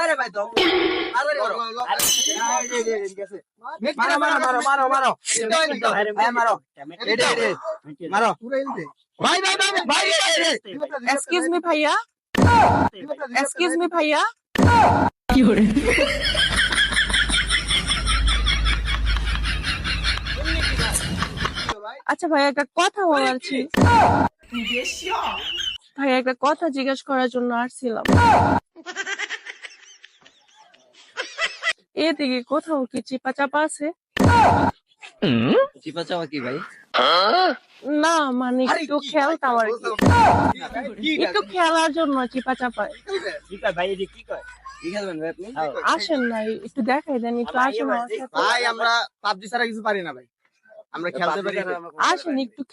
আরে ভাই দম মারো মারো মারো মারো মারো মারো মারো ভাই ভাই ভাই ভাই এক্সকিউজ মি ভাইয়া, এক্সকিউজ মি ভাইয়া। কি করে? আচ্ছা ভাই, একটা কথা বলার ছিল। ভাই একটা কথা জিজ্ঞেস করার জন্য আসছিলাম। এদিকে কোথাও কি চিপা চাপা আছে? চিপা চাপা কি ভাই? না মানে একটু খেলতাম আর কি, একটু খেলার জন্য চিপা চাপায়। ভাই এই যে কি কয় কি খেলবেন ভাই আপনি? আসেন না একটু দেখাই দেন, একটু আসেন আমার সাথে। ভাই আমরা পাবজি ছাড়া কিছু পারি না ভাই, আমরা খেলতে পারি না। আসেন একটু